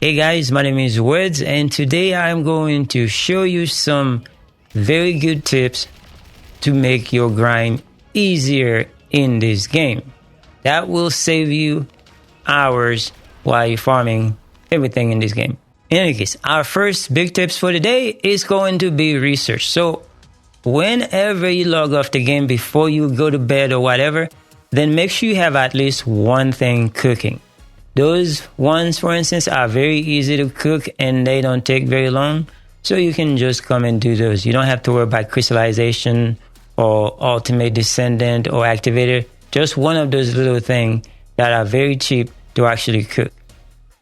Hey guys, my name is Words, and today I'm going to show you some very good tips to make your grind easier in this game. That will save you hours while you're farming everything in this game. In any case, our first big tips for today is going to be research. So whenever you log off the game before you go to bed or whatever, then make sure you have at least one thing cooking. Those ones, for instance, are very easy to cook and they don't take very long. So you can just come and do those. You don't have to worry about crystallization or ultimate descendant or activator. Just one of those little things that are very cheap to actually cook.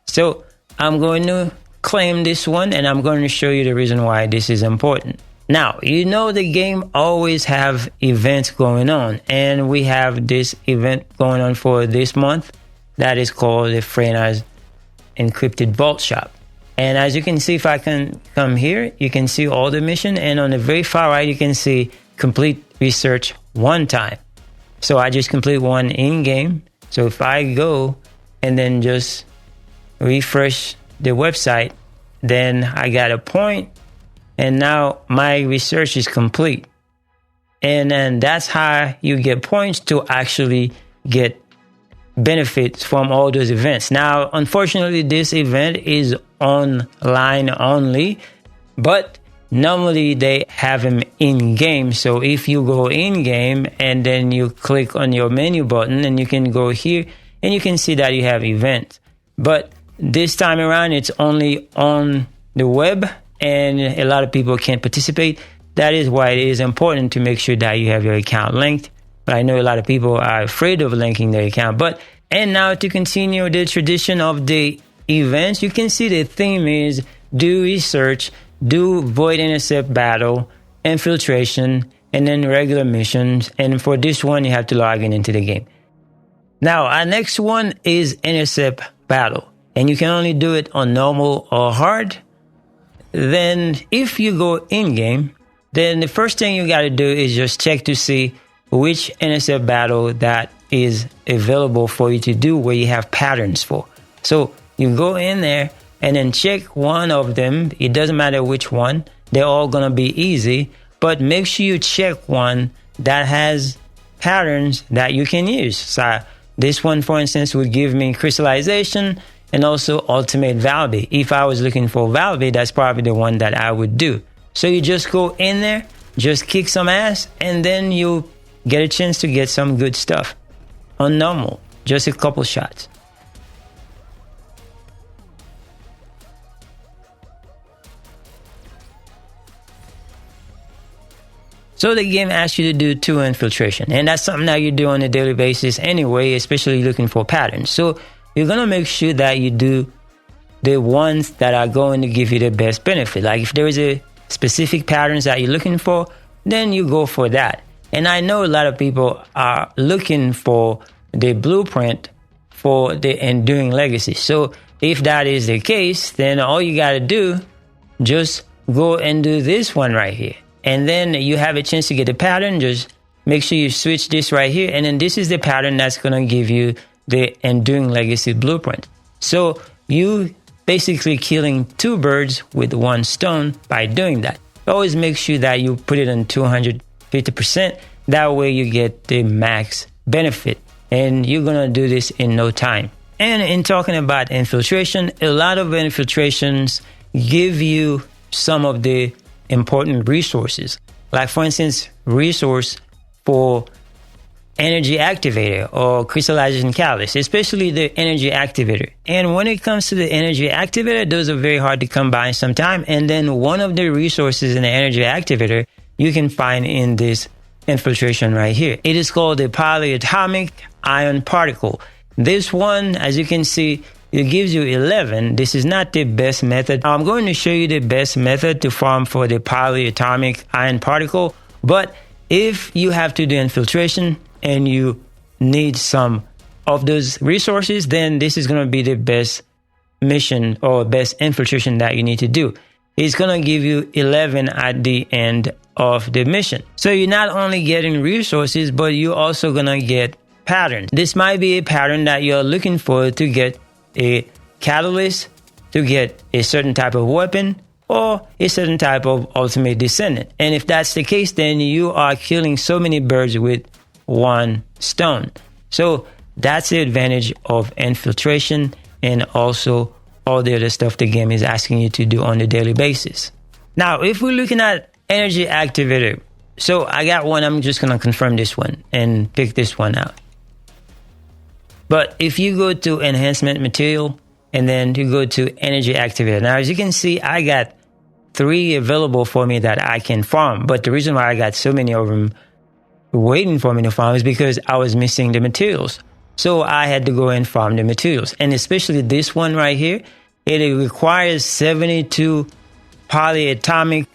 So I'm going to claim this one and I'm going to show you the reason why this is important. Now, you know the game always have events going on, and we have this event going on for this month that is called the Frena's Encrypted Vault Shop. And as you can see, if I can come here, you can see all the mission, and on the very far right, you can see complete research one time. So I just complete one in-game. So if I go and then just refresh the website, then I got a point, and now my research is complete. And then that's how you get points to actually get benefits from all those events. Now, unfortunately, this event is online only, but normally they have them in game. So if you go in game and then you click on your menu button, and you can go here and you can see that you have events. But this time around, it's only on the web and a lot of people can't participate. That is why it is important to make sure that you have your account linked. But I know a lot of people are afraid of linking their account. And now to continue the tradition of the events, you can see the theme is do research, do void intercept battle, infiltration, and then regular missions. And for this one, you have to log in into the game. Now, our next one is intercept battle. And you can only do it on normal or hard. Then if you go in game, then the first thing you got to do is just check to see which intercept battle that is available for you to do, where you have patterns for. So you go in there and then check one of them. It doesn't matter which one. They're all going to be easy, but make sure you check one that has patterns that you can use. So this one, for instance, would give me crystallization and also ultimate Valby. If I was looking for Valby, that's probably the one that I would do. So you just go in there, just kick some ass, and then you get a chance to get some good stuff. On normal, just a couple shots. So the game asks you to do 2 infiltration, and that's something that you do on a daily basis anyway, especially looking for patterns. So you're going to make sure that you do the ones that are going to give you the best benefit. Like if there is a specific patterns that you're looking for, then you go for that. And I know a lot of people are looking for the blueprint for the Enduring Legacy. So if that is the case, then all you got to do, just go and do this one right here. And then you have a chance to get a pattern. Just make sure you switch this right here. And then this is the pattern that's going to give you the Enduring Legacy blueprint. So you basically killing 2 birds with 1 stone by doing that. Always make sure that you put it on 250%. That way you get the max benefit. And you're going to do this in no time. And in talking about infiltration, a lot of infiltrations give you some of the important resources. Like for instance, resource for energy activator or crystallization catalyst, especially the energy activator. And when it comes to the energy activator, those are very hard to come by sometimes. And then one of the resources in the energy activator you can find in this infiltration right here. It is called the Polyatomic ion particle. This one, as you can see, it gives you 11. This is not the best method. I'm going to show you the best method to farm for the Polyatomic ion particle. But if you have to do infiltration and you need some of those resources, then this is going to be the best mission or best infiltration that you need to do. It's going to give you 11 at the end of the mission. So you're not only getting resources, but you're also going to get patterns. This might be a pattern that you're looking for to get a catalyst to get a certain type of weapon or a certain type of ultimate descendant. And if that's the case, then you are killing so many birds with one stone. So that's the advantage of infiltration and also all the other stuff the game is asking you to do on a daily basis. Now, if we're looking at energy activator, so I got one, I'm just going to confirm this one and pick this one out. But if you go to enhancement material and then you go to energy activator, now as you can see, I got 3 available for me that I can farm. But the reason why I got so many of them waiting for me to farm is because I was missing the materials. So I had to go and farm the materials. And especially this one right here, it requires 72 polyatomic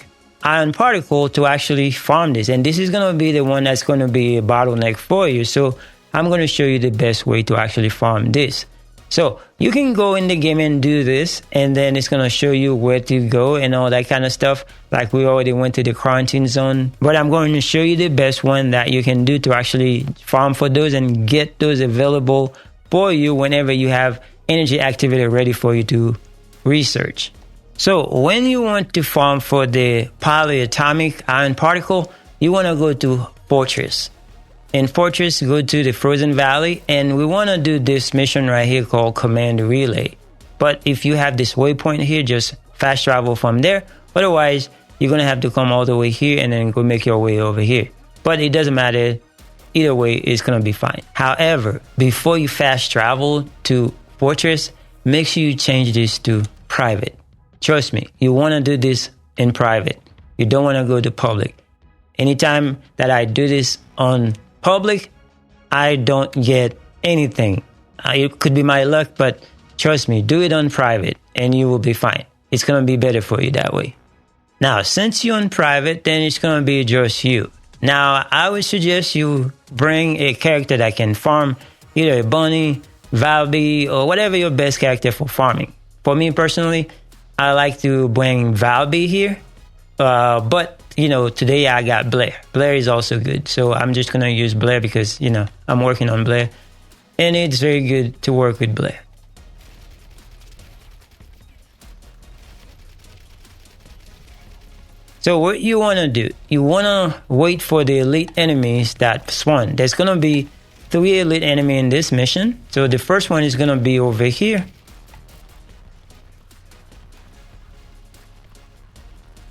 ion particle to actually farm this. And this is going to be the one that's going to be a bottleneck for you. So I'm going to show you the best way to actually farm this. So you can go in the game and do this, and then it's going to show you where to go and all that kind of stuff. Like we already went to the quarantine zone, but I'm going to show you the best one that you can do to actually farm for those and get those available for you whenever you have energy activator ready for you to research. So when you want to farm for the polyatomic ion particle, you want to go to Fortress. In Fortress, go to the Frozen Valley, and we want to do this mission right here called Command Relay. But if you have this waypoint here, just fast travel from there. Otherwise, you're going to have to come all the way here and then go make your way over here. But it doesn't matter. Either way, it's going to be fine. However, before you fast travel to Fortress, make sure you change this to private. Trust me, you want to do this in private. You don't want to go to public. Anytime that I do this on public, I don't get anything. It could be my luck, but trust me, do it on private and you will be fine. It's going to be better for you that way. Now, since you're on private, then it's going to be just you. Now, I would suggest you bring a character that can farm, either a bunny, Valby, or whatever your best character for farming. For me personally, I like to bring Valby here, but you know, today I got Blair. Blair is also good. So I'm just going to use Blair because, you know, I'm working on Blair. And it's very good to work with Blair. So what you want to do, you want to wait for the elite enemies that spawn. There's going to be 3 elite enemies in this mission. So the first one is going to be over here.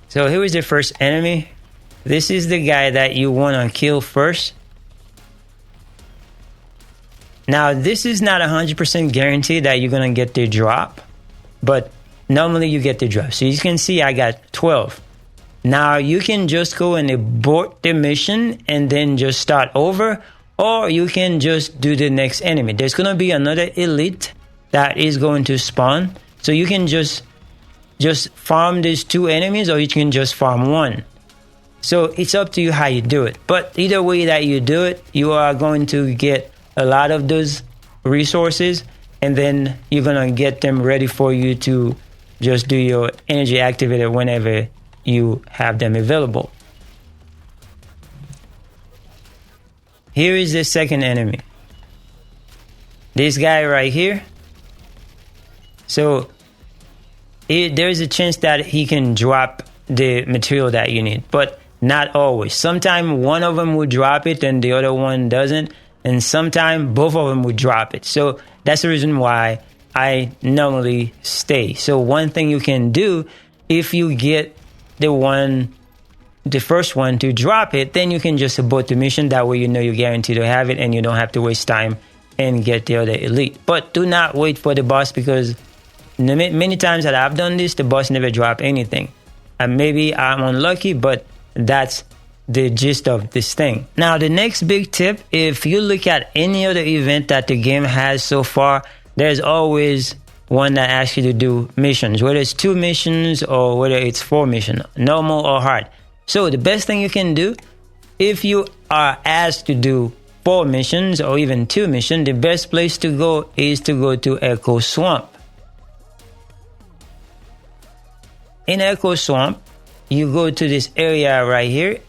So here is the first enemy. This is the guy that you want to kill first. Now, this is not 100% guaranteed that you're going to get the drop, but normally you get the drop. So you can see I got 12. Now, you can just go and abort the mission and then just start over, or you can just do the next enemy. There's going to be another elite that is going to spawn. So you can just farm these 2 enemies, or you can just farm 1. So it's up to you how you do it. But either way that you do it, you are going to get a lot of those resources, and then you're going to get them ready for you to just do your energy activator whenever you have them available. Here is the second enemy. This guy right here. So there's a chance that he can drop the material that you need, but not always. Sometimes one of them will drop it and the other one doesn't, and sometimes both of them will drop it. So that's the reason why I normally stay. So one thing you can do, if you get the first one to drop it, then you can just abort the mission. That way you know you're guaranteed to have it and you don't have to waste time and get the other elite. But do not wait for the boss, because many times that I've done this, the boss never dropped anything. And maybe I'm unlucky, but that's the gist of this thing. Now, the next big tip, if you look at any other event that the game has so far, there's always one that asks you to do missions, whether it's 2 missions or whether it's 4 missions, normal or hard. So the best thing you can do, if you are asked to do 4 missions or even 2 missions, the best place to go is to go to Echo Swamp. In Echo Swamp, you go to this area right here,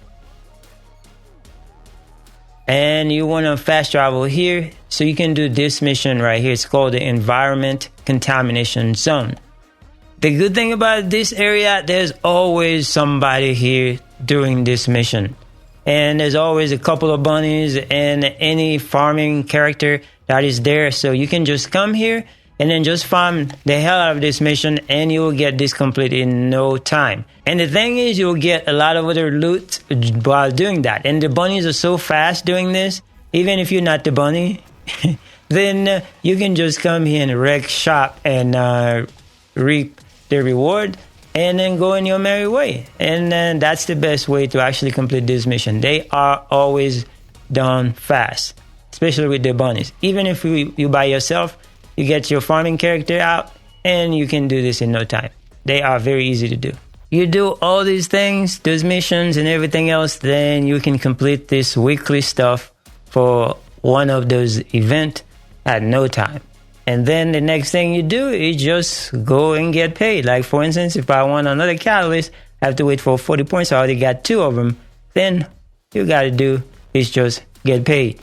and you want to fast travel here, so you can do this mission right here. It's called the Environment Contamination Zone. The good thing about this area, there's always somebody here doing this mission. And there's always a couple of bunnies and any farming character that is there. So you can just come here and then just farm the hell out of this mission and you will get this complete in no time. And the thing is, you'll get a lot of other loot while doing that. And the bunnies are so fast doing this, even if you're not the bunny, then you can just come here and wreck shop and reap the reward and then go in your merry way. And then that's the best way to actually complete this mission. They are always done fast, especially with the bunnies. Even if you by yourself, you get your farming character out and you can do this in no time. They are very easy to do. You do all these things, those missions and everything else, then you can complete this weekly stuff for one of those events at no time. And then the next thing you do is just go and get paid. Like for instance, if I want another catalyst, I have to wait for 40 points. I already got 2 of them. Then you got to do is just get paid.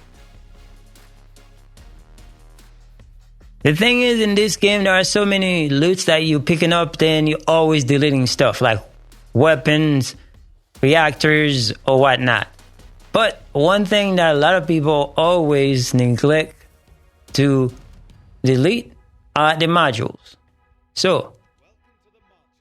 The thing is, in this game, there are so many loots that you're picking up, then you're always deleting stuff like weapons, reactors, or whatnot. But one thing that a lot of people always neglect to delete are the modules. So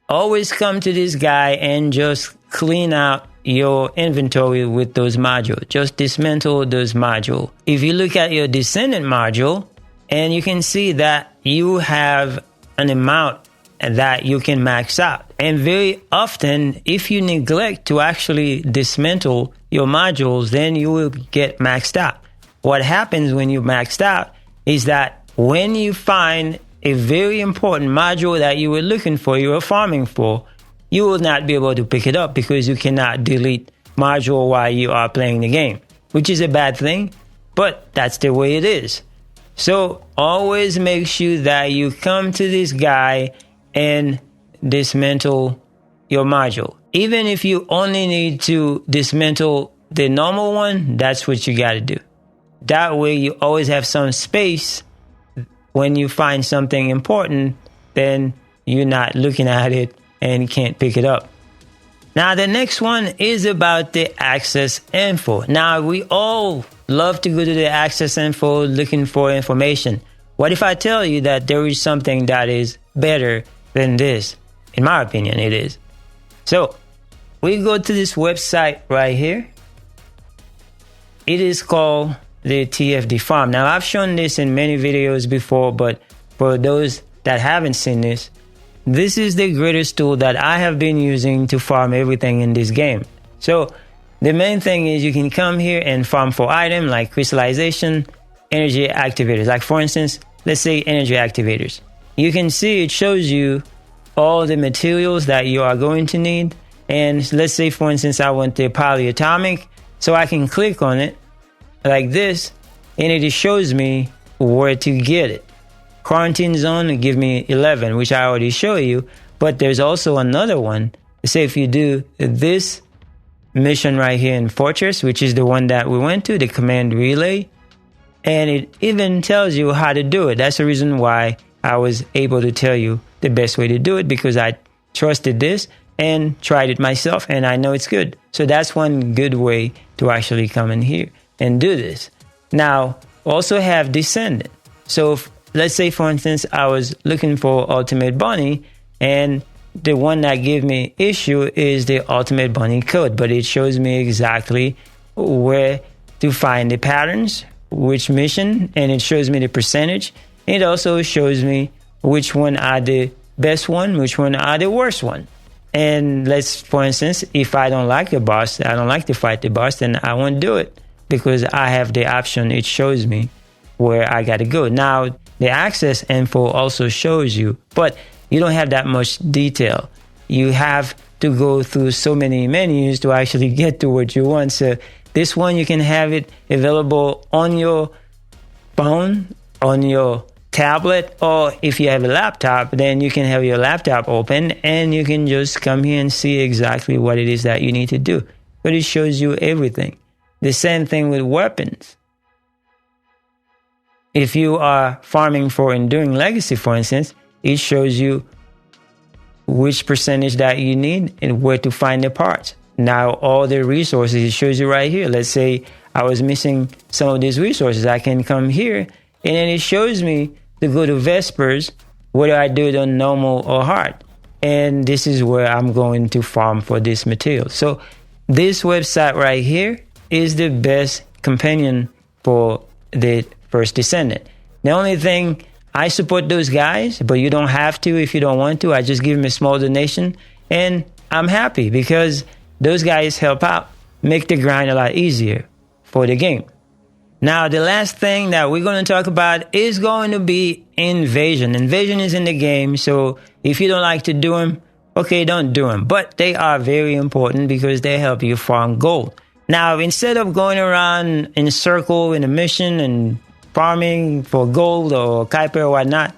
always come to this guy and just clean out your inventory with those modules. Just dismantle those modules. If you look at your Descendant module, and you can see that you have an amount that you can max out. And very often, if you neglect to actually dismantle your modules, then you will get maxed out. What happens when you maxed out is that when you find a very important module that you were looking for, you were farming for, you will not be able to pick it up because you cannot delete module while you are playing the game, which is a bad thing, but that's the way it is. So always make sure that you come to this guy and dismantle your module. Even if you only need to dismantle the normal one, that's what you got to do. That way you always have some space. When you find something important, then you're not looking at it and can't pick it up. Now, the next one is about the access info. Now, we all love to go to the access info looking for information. What if I tell you that there is something that is better than this? In my opinion, it is. So, we go to this website right here. It is called the TFD farm. Now, I've shown this in many videos before, but for those that haven't seen this, this is the greatest tool that I have been using to farm everything in this game. So the main thing is you can come here and farm for items like crystallization, energy activators. Like for instance, let's say energy activators. You can see it shows you all the materials that you are going to need. And let's say, for instance, I want the polyatomic. So I can click on it like this, and it shows me where to get it. Quarantine zone give me 11, which I already show you, but there's also another one. Say if you do this mission right here in Fortress, which is the one that we went to, the command relay, and it even tells you how to do it. That's the reason why I was able to tell you the best way to do it, because I trusted this and tried it myself, and I know it's good. So that's one good way to actually come in here and do this. Now, also have Descendant. So let's say, for instance, I was looking for Ultimate Bunny, and the one that gave me issue is the Ultimate Bunny code, but it shows me exactly where to find the patterns, which mission, and it shows me the percentage. It also shows me which one are the best one, which one are the worst one. And let's, for instance, if I don't like the boss, I don't like to fight the boss, then I won't do it because I have the option. It shows me where I got to go. Now, the access info also shows you, but you don't have that much detail. You have to go through so many menus to actually get to what you want. So this one, you can have it available on your phone, on your tablet, or if you have a laptop, then you can have your laptop open and you can just come here and see exactly what it is that you need to do. But it shows you everything. The same thing with weapons. If you are farming for Enduring Legacy, for instance, it shows you which percentage that you need and where to find the parts. Now, all the resources, it shows you right here. Let's say I was missing some of these resources. I can come here, and then it shows me to go to Vespers, whether I do it on normal or hard. And this is where I'm going to farm for this material. So this website right here is the best companion for the First Descendant. The only thing, I support those guys, but you don't have to if you don't want to. I just give them a small donation, and I'm happy because those guys help out, make the grind a lot easier for the game. Now, the last thing that we're going to talk about is going to be invasion. Invasion is in the game, so if you don't like to do them, okay, don't do them. But they are very important because they help you farm gold. Now, instead of going around in a circle in a mission and farming for gold or Kuiper or whatnot,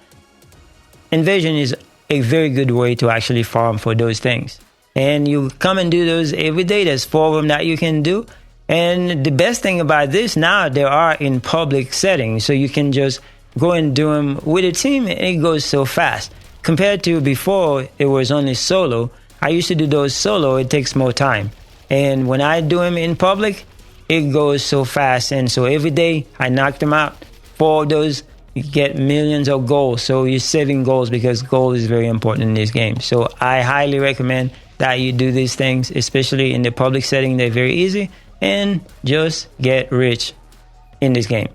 invasion is a very good way to actually farm for those things. And you come and do those every day. There's 4 of them that you can do. And the best thing about this now, they are in public settings. So you can just go and do them with a team, and it goes so fast. Compared to before, it was only solo. I used to do those solo. It takes more time. And when I do them in public, it goes so fast. And so every day I knock them out. 4 of those, you get millions of gold. So you're saving goals because gold is very important in this game. So I highly recommend that you do these things, especially in the public setting. They're very easy. And just get rich in this game.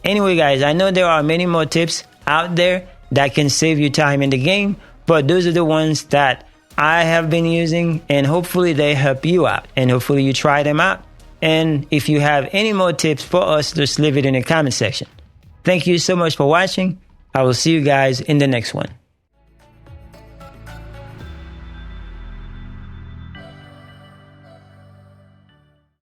Anyway, guys, I know there are many more tips out there that can save you time in the game, but those are the ones that I have been using, and hopefully they help you out, and hopefully you try them out. And if you have any more tips for us, just leave it in the comment section. Thank you so much for watching. I will see you guys in the next one.